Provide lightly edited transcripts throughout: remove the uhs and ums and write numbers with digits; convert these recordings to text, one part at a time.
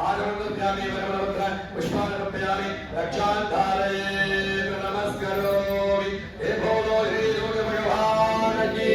आगमनोद्यामि वरवरवत्र पुष्पाणि रक्षां धारये नमस्करोमि हे भोलो हे योग भगवान की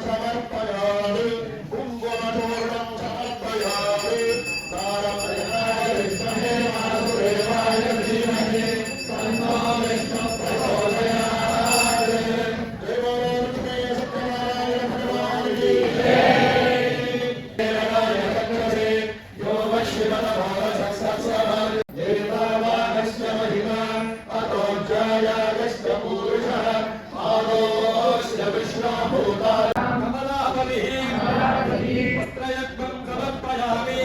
సమర్పయామి కుంకుమచూర్ణం సమర్పయామి తారప్రయాయ విష్ణవే వాసుదేవాయ ధీమహి తన్నో విష్ణు ప్రచోదయాత్ దేవోర్మే సత్యనారాయణ భగవాన్ కీ దేవాయ సత్యవే యోగ శివన భవ సత్సత్సవ దేవావాహస్య మహిమా అతో జయాగస్య పురుషః ఆదోస్య విష్ణుభూతా వస్త్రయజ్ఞం సమర్పయామి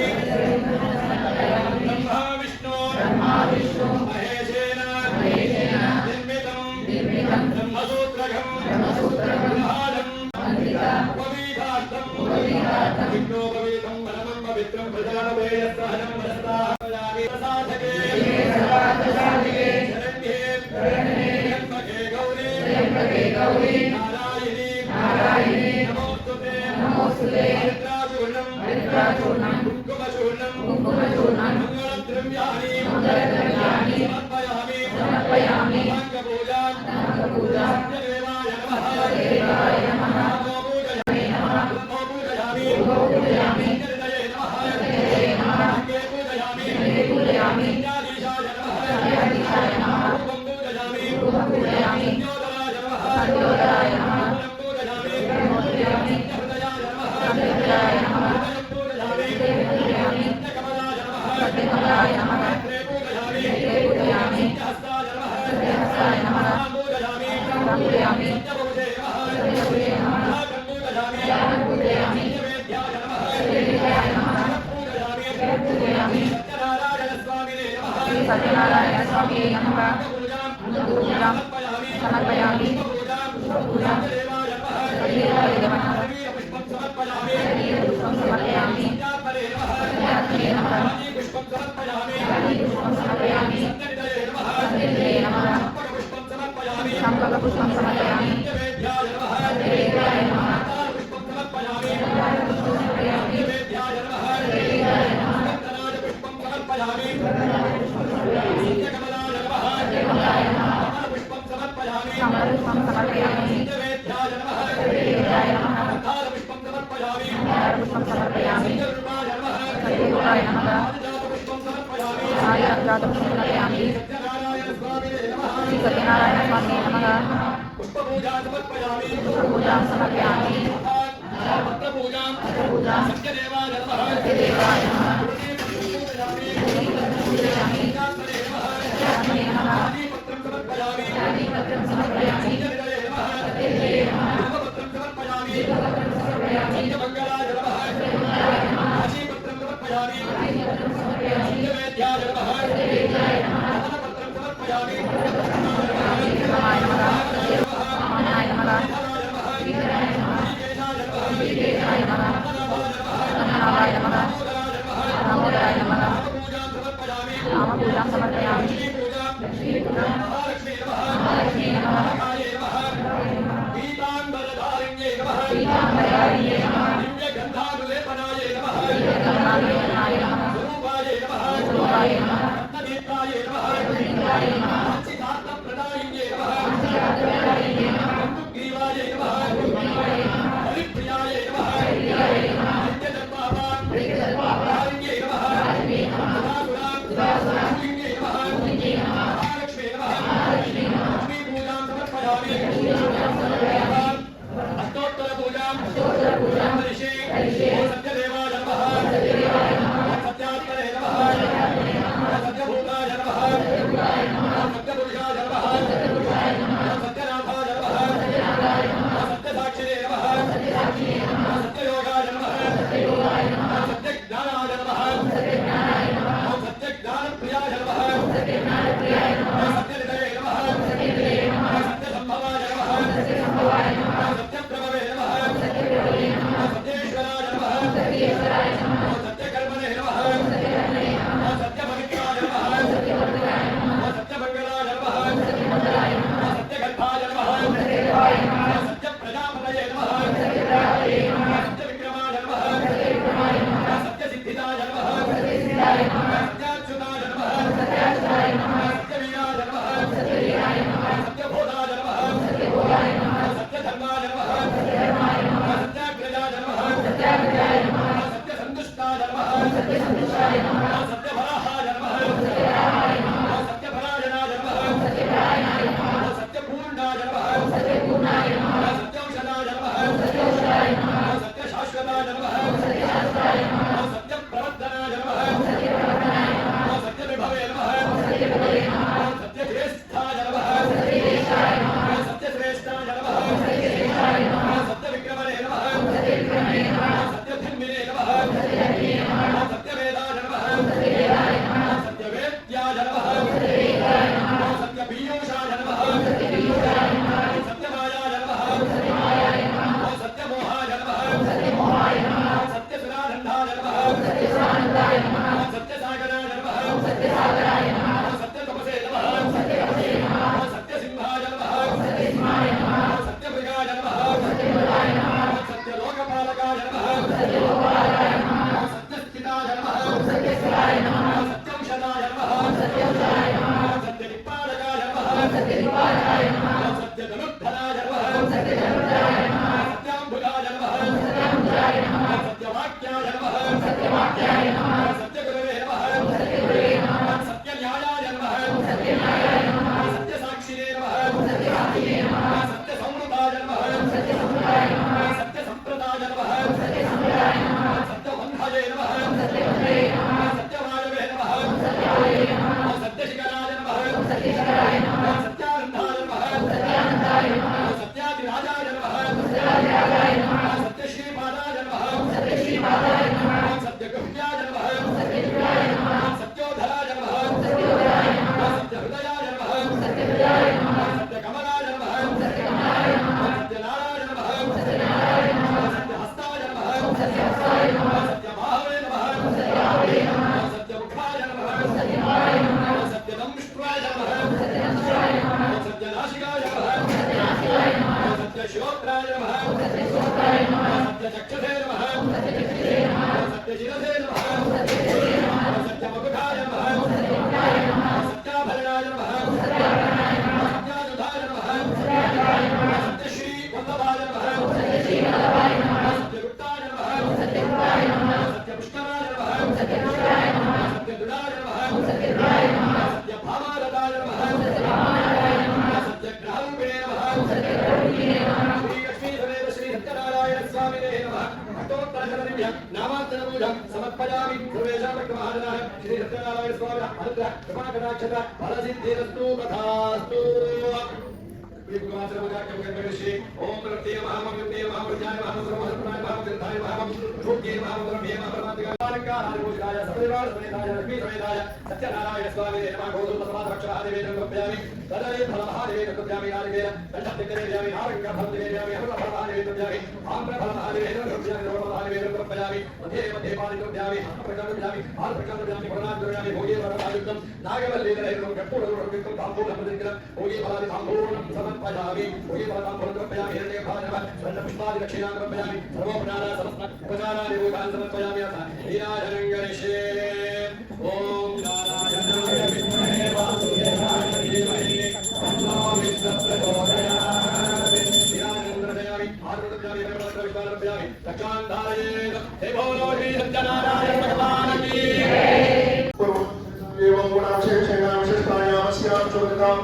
బ్రహ్మా విష్ణు మహేశేన నిర్మితం బ్రహ్మసూత్రకం గృహాణం ఉపవీతార్థం విష్ణోపవీతం పరమం పవిత్రం ప్రజాపేయస్తహనం మనస్తాపయామి ప్రసాదకే శరణ్యే త్ర్యంబకే గౌరీ నారాయణీ నమోస్తుతే హరిద్రాచూర్ణం కుంకుమచూర్ణం మంగళద్రవ్యాణి సమర్పయామి పూజాం సత్యదేవాయ నమః నమో పూజయామి సత్యహృదయే నమః అంగే పూజయామి విద్యాధీశాయ నమః రూపం పూజయామి సత్యోదరాయ నమః పూజయామి సత్యహృదయాయ నమః పూజయామి సత్యకమలాయ నమః పూజయామి సత్యహస్తాయ నమః పూజయామి సత్యభుజే నమః పూజయామి సత్యవేద్యాయ నమః పూజయామి సత్యనారాయణ స్వామినే నమః పూజాం సమర్పయామి సత్యదేవాయ నమః పుష్పం సమర్పయామి సత్యాత్మనే నమః పుష్పం సమర్పయామి సత్యనిధయే నమః చంపక పుష్పం సమర్పయామి సత్యవేద్యాయ నమః పుష్పం సమర్పయామి సత్యవేద్యాయ నమః సత్యనారాయణ పుష్పం సమర్పయామి సత్యకమలాయ నమః పుష్పం సమర్పయామి సత్యవేద్యాయ నమః పుష్పం సమర్పయామి సత్యరూపాయ నమః పుష్పం సమర్పయామి సత్యనారాయణ స్వామినే నమః పుష్పపూజాం సమర్పయామి పత్రపూజాం సత్యదేవాయ నమః పూజయామి పత్రం సమర్పయామి సత్యనిధయే నమః పత్రం సమర్పయామి సత్యమంగళాయ నమః పత్రం సమర్పయామి సత్యవేద్యాయ నమః పత్రం సమర్పయామి పూజాం సమర్పయామి మహాలక్ష్మీ నమః పీతాంబరధారిణ్యై నమః దివ్యగంధానులేపనాయ నమః స్వరూపాయ నమః రత్ననేత్రాయ నమః సిద్ధార్థప్రదాయిన్యై నమః బంధుగ్రీవాయ నమః హరిప్రియాయ నమః నిత్యజన్మాపాన్యై నమః సుధాసురాంగిన్యై నమః మహాలక్ష్మీ నమః లక్ష్మీ పూజాం సమర్పయామి అష్టోత్తర పూజాం హరిషే సత్యదేవాయ నమః సత్యాత్మనే నమః సత్యభూతాయ నమః సత్యపురుషాయ నమః సత్యనాథాయ నమః సత్యసాక్షినే నమః సత్యయోగాయ నమః సత్యజ్ఞానాయ నమః సత్యజ్ఞానప్రియాయ నమః సత్యనిధయే నమః సత్యసంభవాయ నమః సత్యప్రభవే నమః अष्टोत्तरशतदिव्य नामार्चनपूजां समर्पयामि सर्वेषां भक्तमहाजनाः श्री सत्यनारायण स्वामिनः अनुग्रह कृपाकटाक्षत फलसिद्धिरस्तु तथास्तु। ओम प्रत्यय महामंगलते महाप्रजाय महामंगलमहाय महामंगलताय महामंगलरूपे महामंगलमे महाप्रमादिकाय सपरिवार समेताय लक्ष्मी समेताय सत्यनारायण स्वामी नमः गोदुतमादक्षरादेवे नमः तदये फलमहादेवे नमः आदिवेन दण्डतिकरेयामि नारंग फलदेयामि हरफलमहादेवे नमः आम्रफलमहादेवे नमः मध्ये मध्ये पालितोद्यामि प्रकटोद्यामि आर्प्रकटोद्यामि प्रणामोद्यामि भोगे वरदायुक्तं नागवल्लीधरैर्गं कर्पूरगुरुकृतं ताम्बूलमदिक्रं भोगे फलादि ताम्बूलं समर्पयामि भोगे फलादि समर्पयामि हिरण्यभाजः स्वर्णपुष्पादि दक्षिणां समर्पयामि सर्वोपचारा समस्त उपचारादि भोगान् समर्पयामि अथ नीराजनं गणेशे ओम नारायणाय विद्महे वासुदेवाय धीमहि तन्नो विष्णुः प्रचोदयात् नीराजनं दर्शयामि आरुद्रयामि सर्वत्र रक्षान्धारयेत् हे भोलो श्री सत्यनारायण भगवान की एवं गुणाविशेषेण विशिष्टायामस्यां चोदितां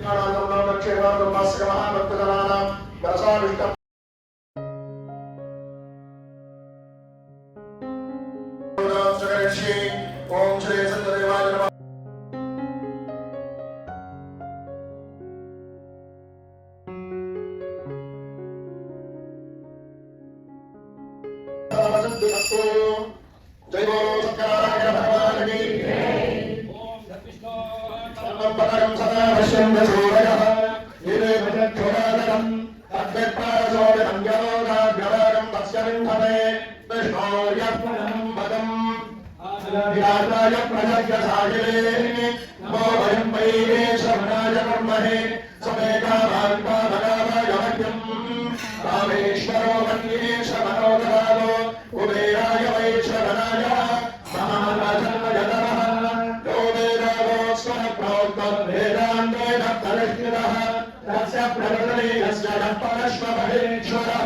ज्ञानानन्दं लक्ष्येणां भास्कर महाभक्तजनानां रसाविष्टं ओम श्री सत्यदेवाय नमः। जय बोलो सत्यनारायण भगवान की ओम धर्मिष्ठो सर्वं सदा पश्यन् सूरयः नीले भजच्छोरादनं तद्विप्रासोऽपि संज्ञोदाभ्यवरं तस्य विन्धते विष्णोर्यः परं पदम् आदिराजाय प्रजज्ञ साहिले नमो वयं वैरे श्रवणाय कर्महे समेकामान्ता भगावाय मह्यम् रामेश्वरो मन्येश मनोदरालो कुबेराय वैश्रवणाय महाराजाय नमः यो वेदागोस्वर प्रोक्तं वेदान्तेन तरिष्ठितः तस्य प्रवदने यस्य यः परश्वभवेश्वरः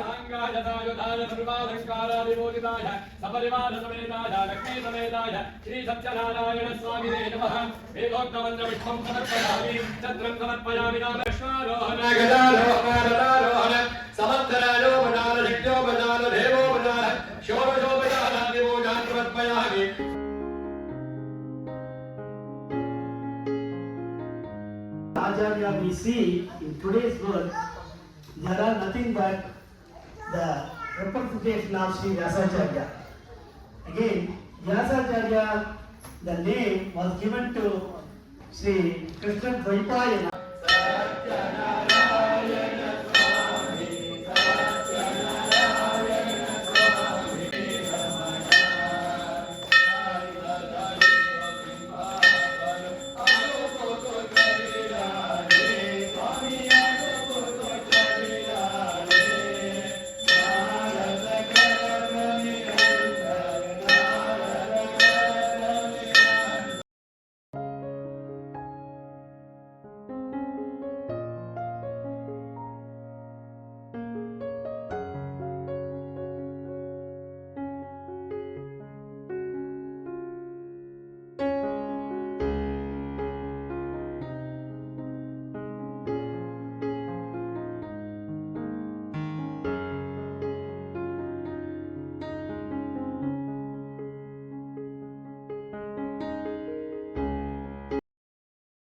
सांगायदायुधाय सर्वालंकारादिबोधिताय सपरिवार समेताय लक्ष्मी समेताय श्री सत्यनारायण स्वामिने नमः वेदोक्तमन्त्र विष्णुं समर्पयामि चन्द्रं समर्पयामि नामश्वारोहण गजारोहण समर्थराजोपचार शक्त्योपचार देवोपचार षोडशोपचारादिपूजान् समर्पयामि। Acharya we see in today's world, there are nothing but the representation of Sri Vyasacharya. Again, Vyasacharya, the name was given to Sri Krishna Dvaipayana.